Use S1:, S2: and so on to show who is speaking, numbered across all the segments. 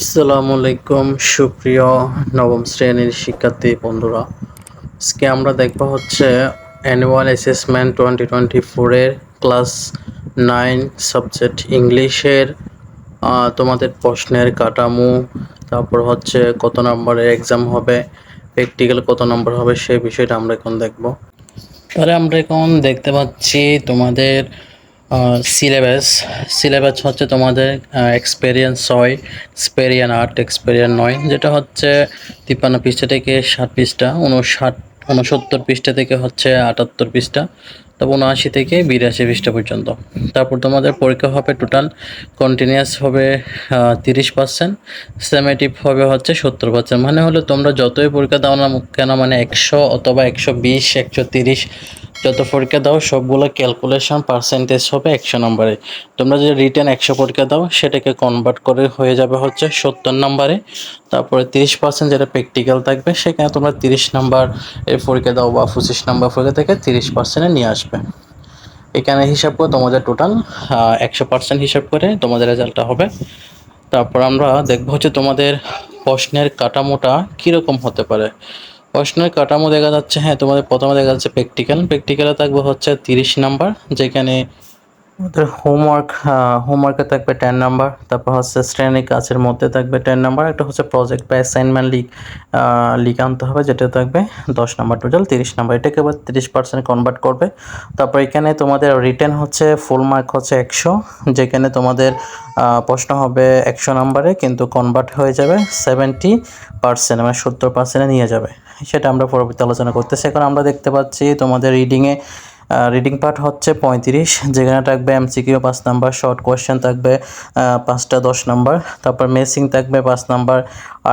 S1: আসসালামু আলাইকুম সুপ্রিয় নবম শ্রেণীর শিক্ষার্থী বন্ধুরা। আজকে আমরা দেখব হচ্ছে অ্যানুয়াল অ্যাসেসমেন্ট 2024 এর ক্লাস 9 সাবজেক্ট ইংলিশের তোমাদের প্রশ্নের কাঠামো, তারপর হচ্ছে কত নম্বরের এক্সাম হবে, প্র্যাকটিক্যাল কত নম্বর হবে সেই বিষয়টা আমরা এখন দেখব। তাহলে আমরা এখন দেখতে পাচ্ছি তোমাদের সিলেবাস হচ্ছে তোমাদের এক্সপেরিয়েন্স 6, এক্সপেরিয়েন্স 8, এক্সপেরিয়েন্স 9, যেটা হচ্ছে 53 পৃষ্ঠা থেকে 60 পৃষ্ঠা, 69 পৃষ্ঠা থেকে হচ্ছে 78 পৃষ্ঠা, তারপর 79 থেকে 82 পৃষ্ঠা পর্যন্ত। তারপর তোমাদের পরীক্ষা হবে টোটাল কন্টিনিউয়াস হবে 30%, সামেটিভ হবে হচ্ছে 70%। মানে হলো তোমরা যতই পরীক্ষা দাও না কেন, মানে 100 অথবা 120, 130 যত পরীক্ষা দাও সবগুলো ক্যালকুলেশন পার্সেন্টেজ হবে 100 নম্বরে। তোমরা যদি রিটেন 100 পরীক্ষা দাও সেটাকে কনভার্ট করে হয়ে যাবে হচ্ছে 70 নম্বরে। তারপরে 30% যেটা প্র্যাকটিক্যাল থাকবে সেখানে তোমরা 30 নাম্বার এর পরীক্ষা দাও বা 25 নাম্বার পরীক্ষা থেকে 30% নিয়ে আসবে। এখানে হিসাব করে তোমাদের টোটাল 100% হিসাব করে তোমাদের রেজাল্টটা হবে। তারপর আমরা দেখবো হচ্ছে তোমাদের প্রশ্নের কাঠামোটা কীরকম হতে পারে। প্রশ্নের কাঠামো দেখা যাচ্ছে, হ্যাঁ তোমাদের প্রথমে দেখা যাচ্ছে প্র্যাকটিক্যালে থাকবে হচ্ছে 30 নাম্বার, যেখানে ওদের হোমওয়ার্কে থাকবে 10 নাম্বার, তারপর হচ্ছে শ্রেণী কাজের মধ্যে থাকবে 10 নাম্বার, একটা হচ্ছে প্রজেক্ট বা অ্যাসাইনমেন্ট লিখে আনতে হবে, যেটা থাকবে 10 নাম্বার, টোটাল 30 নাম্বার। এটাকে আবার 30% কনভার্ট করবে। তারপর এখানে তোমাদের রিটেন হচ্ছে ফুল মার্ক হচ্ছে 100, যেখানে তোমাদের প্রশ্ন হবে 100 নাম্বারে, কিন্তু কনভার্ট হয়ে যাবে 70%, মানে 70% নিয়ে যাবে। সেটা আমরা পরবর্তী আলোচনা করতেছি। এখন আমরা দেখতে পাচ্ছি তোমাদের রিডিং পার্ট হচ্ছে 35, যেখানে থাকবে এমসিকিউ 5 নাম্বার, শর্ট কোয়েশ্চেন থাকবে 5টা 10 নাম্বার, তারপর মেসিং থাকবে 5 নাম্বার,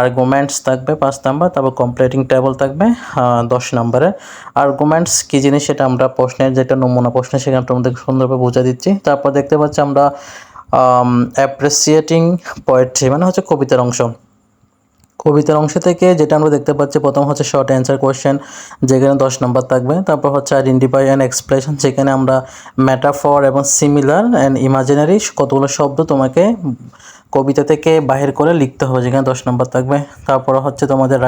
S1: আর্গুমেন্টস থাকবে 5 নাম্বার, তারপর কমপ্লিটিং টেবল থাকবে 10 নাম্বারের। আর্গুমেন্টস কী জিনিস সেটা আমরা প্রশ্নের যেটা নমুনা প্রশ্ন সেখানে তোমাদের সুন্দরভাবে বোঝা দিচ্ছি। তারপর দেখতে পাচ্ছি আমরা অ্যাপ্রিসিয়েটিং পোয়েট্রি, মানে হচ্ছে কবিতার অংশ থেকে যেটা আমরা দেখতে পাচ্ছি, প্রথম হচ্ছে শর্ট অ্যান্সার কোয়েশ্চেন, যেখানে 10 নম্বর থাকবে। তারপর হচ্ছে আইডেন্টিফাই অ্যান্ড এক্সপ্রেশন, যেখানে আমরা মেটাফর এবং সিমিলার অ্যান্ড ইমাজিনারি কতগুলো শব্দ তোমাকে কবিতা থেকে বাহির করে লিখতে হবে, যেখানে 10 নম্বর থাকবে। তারপর হচ্ছে তোমাদের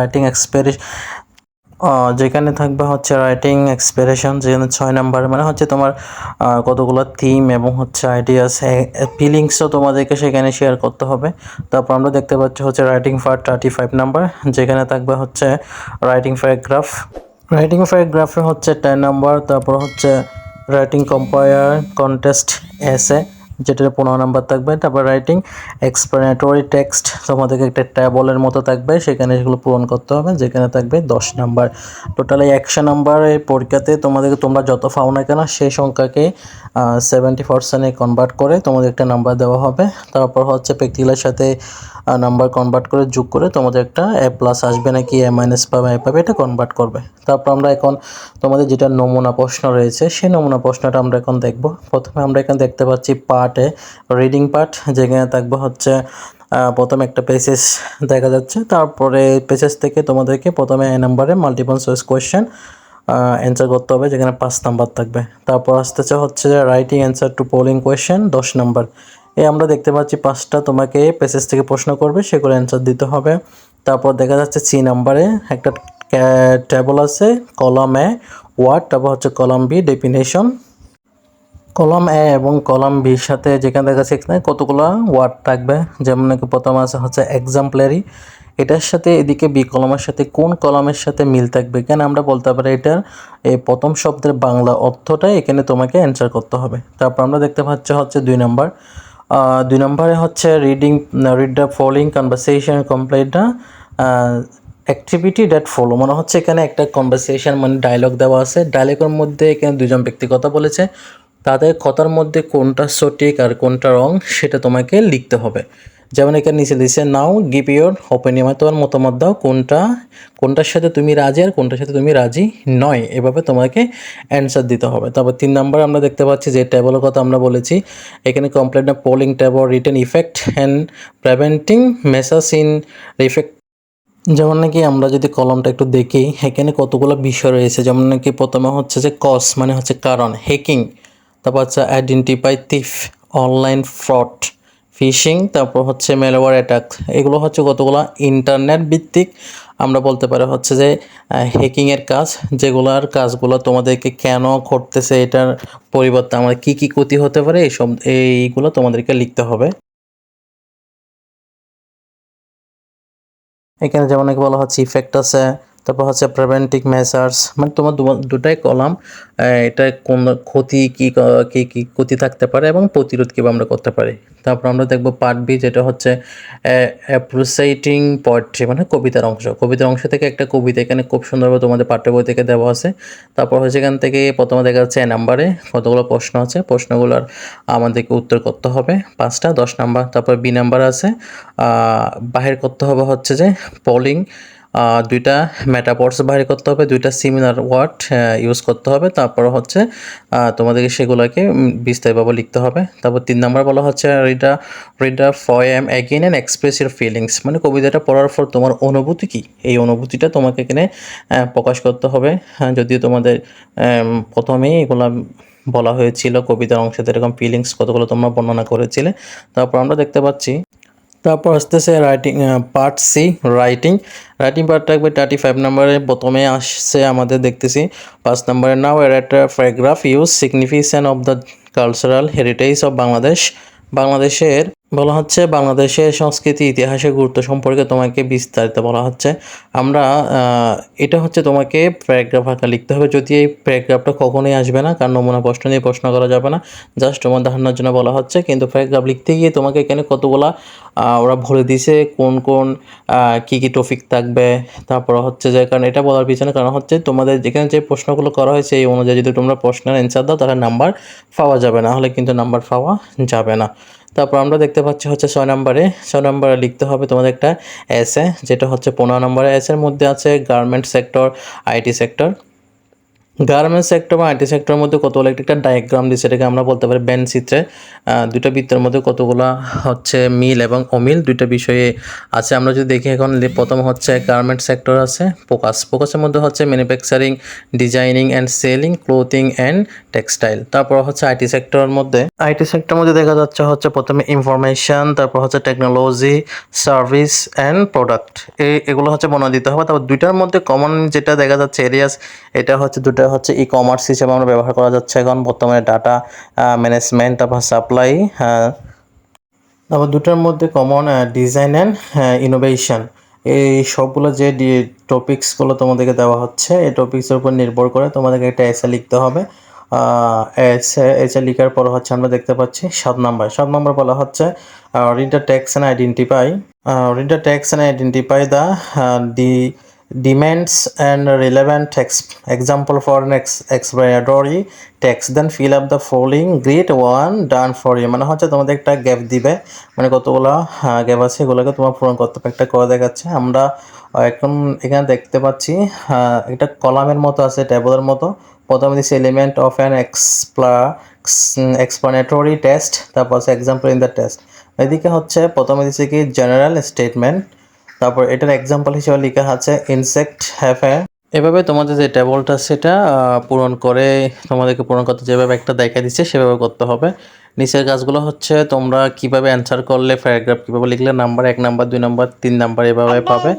S1: যেখানে থাকবে হচ্ছে রাইটিং এক্সপ্রেশন, যেখানে 6 নাম্বার, মানে হচ্ছে তোমার কতগুলো থিম এবং হচ্ছে আইডিয়াস, ফিলিংসও তোমাদেরকে সেখানে শেয়ার করতে হবে। তারপর আমরা দেখতে পাচ্ছি হচ্ছে রাইটিং পার্ট 35 নাম্বার, যেখানে থাকবে হচ্ছে রাইটিং প্যারাগ্রাফে হচ্ছে 10 নাম্বার। তারপর হচ্ছে রাইটিং কম্পায়ার কন্টেস্ট এসে, যেটা 15 নাম্বার থাকবে। তারপর রাইটিং এক্সপ্লেনেটরি টেক্সট, তোমাদেরকে একটা ট্যাবলের মতো থাকবে, সেখানে সেগুলো পূরণ করতে হবে, যেখানে থাকবে 10 নাম্বার। টোটালি 100 নাম্বারের পরীক্ষাতে তোমরা যত পাও না কেন সেই সংখ্যাকে 70%-এ কনভার্ট করে তোমাদের একটা নাম্বার দেওয়া হবে। তারপর হচ্ছে প্র্যাকটিক্যালের সাথে নাম্বার কনভার্ট করে যোগ করে তোমাদের একটা A+ আসবে নাকি A- পাবে, এটা কনভার্ট করবে। তারপর আমরা এখন তোমাদের যেটা নমুনা প্রশ্ন রয়েছে সেই নমুনা প্রশ্নটা আমরা এখন দেখব। প্রথমে আমরা এখানে দেখতে পাচ্ছি পার্টে রিডিং পার্ট, যেখানে থাকবে হচ্ছে প্রথমে একটা পেজেস দেখা যাচ্ছে। তারপরে পেজেস থেকে তোমাদেরকে প্রথমে A নাম্বারে মাল্টিপল চয়েস কোয়েশ্চেন অ্যান্সার করতে হবে, যেখানে 5 নাম্বার থাকবে। তারপর আসতেছে হচ্ছে writing answer to polling question 10 number. আমরা দেখতে পাচ্ছি 5টা তোমাকে পেজেস থেকে প্রশ্ন করবে, সেগুলো অ্যান্সার দিতে হবে। তারপর দেখা যাচ্ছে C নাম্বারে একটা টেবল আছে, কলাম এ ওয়ার্ড, তারপর হচ্ছে column B definition. Column A এবং কলাম বির সাথে যেখানে দেখা যাচ্ছে এখানে কতগুলো ওয়ার্ড থাকবে, যেমন নাকি প্রথম আছে হচ্ছে এক্সাম্পলারি, এটার সাথে এদিকে বি কলামের সাথে কোন কলামের সাথে মিল থাকবে, এখানে আমরা বলতে পারি এটার এই প্রথম শব্দের বাংলা অর্থটাই এখানে তোমাকে অ্যান্সার করতে হবে। তারপর আমরা দেখতে পাচ্ছি হচ্ছে 2 নাম্বার, 2 নম্বরে হচ্ছে read the following conversation complete the activity that follow, মানে হচ্ছে এখানে একটা কনভারসেশন মানে ডায়লগ দেওয়া আছে, ডায়লগের মধ্যে এখানে দুজন ব্যক্তি কথা বলেছে, তাদের কথার মধ্যে কোনটা সঠিক আর কোনটা রং সেটা তোমাকে লিখতে হবে। যেমন এখানে নিচে দিচ্ছে নাও গিভ ইউর ওপিনিয়ন, মানে তোমার মতামত দাও, কোনটার সাথে তুমি রাজি আর কোনটার সাথে তুমি রাজি নয়, এভাবে তোমাকে অ্যান্সার দিতে হবে। তারপর 3 নাম্বার আমরা দেখতে পাচ্ছি যে টেবলের কথা আমরা বলেছি, এখানে complete the polling table written effect and preventing মেসাজ in effect. যেমন নাকি আমরা যদি কলমটা একটু দেখি, এখানে কতগুলো বিষয় রয়েছে, যেমন নাকি প্রথমে হচ্ছে যে কজ মানে হচ্ছে কারণ, হ্যাকিং, তারপর হচ্ছে identify thief, online fraud, phishing, তারপর হচ্ছে ম্যালওয়্যার অ্যাটাক। এগুলো হচ্ছে কতগুলো ইন্টারনেট ভিত্তিক আমরা বলতে পারি হচ্ছে যে হ্যাকিংয়ের কাজ, যেগুলার কাজগুলো তোমাদেরকে কেন ঘটতেছে, এটার পরিবর্তে আমার কি কি ক্ষতি হতে পারে, এইগুলো তোমাদেরকে লিখতে হবে। এখানে যেমন বলা হচ্ছে ইফেক্ট আছে, তারপর হচ্ছে প্রিভেন্টিভ মেজার্স, মানে তোমার দুটাই কলাম। এটা কোন ক্ষতি কি কি ক্ষতি থাকতে পারে এবং প্রতিরোধ কীভাবে আমরা করতে পারি। তারপর আমরা দেখব পার্ট বি, যেটা হচ্ছে অ্যাপ্রিসিয়েটিং পোয়েট্রি, মানে কবিতার অংশ থেকে একটা কবিতা এখানে খুব সুন্দরভাবে তোমাদের পাঠ্য বই থেকে দেওয়া আছে। তারপর হচ্ছে এখান থেকে প্রথমে দেখা যাচ্ছে নাম্বারে কতগুলো প্রশ্ন আছে, প্রশ্নগুলোর আমাদেরকে উত্তর করতে হবে 5টা, 10 নাম্বার। তারপর বি নাম্বার আছে বাহির করতে হবে হচ্ছে যে পলিং, 2টা মেটাফর্স বাহির করতে হবে, 2টা সিমিলার ওয়ার্ড ইউজ করতে হবে। তারপর হচ্ছে তোমাদেরকে সেগুলোকে বিস্তারিতভাবে লিখতে হবে। তারপর 3 নাম্বার বলা হচ্ছে reader poem again and express your feelings, মানে কবিতাটা পড়ার পর তোমার অনুভূতি কী, এই অনুভূতিটা তোমাকে এখানে প্রকাশ করতে হবে। যদিও তোমাদের প্রথমেই এগুলো বলা হয়েছিল কবিতার অংশে এরকম ফিলিংস কতগুলো তোমরা বর্ণনা করেছিলে। তারপর আমরা দেখতে পাচ্ছি, তারপর আসতেছে writing part C, writing part থাকবে 35 নম্বরে। প্রথমে আসছে আমাদের দেখতেছি 5 নম্বরে, now at paragraph use signification of the cultural heritage of বাংলাদেশের বলা হচ্ছে বাংলাদেশের সংস্কৃতি ইতিহাসের গুরুত্ব সম্পর্কে তোমাকে বিস্তারিত বলা হচ্ছে। আমরা এটা হচ্ছে তোমাকে প্যারাগ্রাফ আকারে লিখতে হবে, যদি এই প্যারাগ্রাফটা কখনোই আসবে না, কারণ নমুনা প্রশ্ন নিয়ে প্রশ্ন করা যাবে না, জাস্ট তোমার ধারণার জন্য বলা হচ্ছে। কিন্তু প্যারাগ্রাফ লিখতে গিয়ে তোমাকে এখানে কতগুলা ওরা বলে দিছে কোন কোন কী কী টপিক থাকবে। তারপর হচ্ছে যে, কারণ এটা বলার পিছনে কারণ হচ্ছে তোমাদের যেখানে যে প্রশ্নগুলো করা হয়েছে এই অনুযায়ী যদি তোমরা প্রশ্নের অ্যান্সার দাও তাহলে নাম্বার পাওয়া যাবে, না হলে কিন্তু নাম্বার পাওয়া যাবে না। তারপর আমরা দেখতে পাচ্ছি হচ্ছে 6 নম্বরে লিখতে হবে তোমাদের একটা এসে, যেটা হচ্ছে 15 নম্বরে। এসের মধ্যে আছে garment sector, IT sector. Garments sector বা আইটি সেক্টরের মধ্যে কতগুলো একটা ডায়াগ্রাম দিচ্ছে, এটাকে আমরা বলতে পারি ব্যান চিত্রে। দুইটা বৃত্তের মধ্যে কতগুলো হচ্ছে মিল এবং অমিল দুইটা বিষয়ে আছে। আমরা যদি দেখি এখন প্রথম হচ্ছে গার্মেন্ট সেক্টর আছে ফোকাসের মধ্যে হচ্ছে manufacturing, designing and selling, clothing and textile. তারপর হচ্ছে আইটি সেক্টরের মধ্যে দেখা যাচ্ছে হচ্ছে প্রথমে ইনফরমেশন, তারপর হচ্ছে টেকনোলজি, সার্ভিস অ্যান্ড প্রোডাক্ট, এগুলো হচ্ছে বর্ণনা দিতে হবে। তারপর দুইটার মধ্যে কমন যেটা দেখা যাচ্ছে এরিয়াস, এটা হচ্ছে দুটো হচ্ছে ই কমার্স হিসেবে আমরা ব্যবহার করা যাচ্ছে এখন বর্তমানে, ডাটা ম্যানেজমেন্ট, তারপর সাপ্লাই। তারপর দুটার মধ্যে কমন ডিজাইন অ্যান্ড ইনোভেশন। এই সবগুলো যে টপিকসগুলো তোমাদেরকে দেওয়া হচ্ছে এই টপিক্সের উপর নির্ভর করে তোমাদেরকে একটা এসে লিখতে হবে। এসে লিখার পর হচ্ছে আমরা দেখতে পাচ্ছি 7 নম্বর বলা হচ্ছে read the text and identify the demands and relevant example for an explanatory text, then fill up the following great one done for you, মানে হচ্ছে তোমাদের একটা গ্যাপ দিবে, মানে কতগুলো গ্যাপ আছে এগুলোকে তোমার পূরণ করতে হবে। একটা করে দেখাচ্ছে আমরা এখন এখানে দেখতে পাচ্ছি একটা কলামের মতো আছে, ট্যাবলের মতো। প্রথমে দিচ্ছে element of an explanatory test, তারপর হচ্ছে এক্সাম্পল ইন দ্য টেস্ট। এদিকে হচ্ছে প্রথমে দিচ্ছে কি জেনারেল স্টেটমেন্ট, তারপর এটার এক্সাম্পল হিসেবে লেখা আছে ইনসেক্ট হ্যাভ এ। এভাবে তোমাদের যে টেবলটা সেটা তোমাদেরকে পূরণ করতে যেভাবে একটা দেখা দিচ্ছে সেভাবে করতে হবে। নিচের কাজগুলো হচ্ছে তোমরা কিভাবে অ্যান্সার করলে, প্যারাগ্রাফ কীভাবে লিখলে নাম্বার 1 নাম্বার 2 নাম্বার 3 নাম্বার এভাবে পাবে।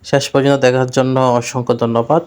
S1: শেষ পর্যন্ত দেখার জন্য অসংখ্য ধন্যবাদ।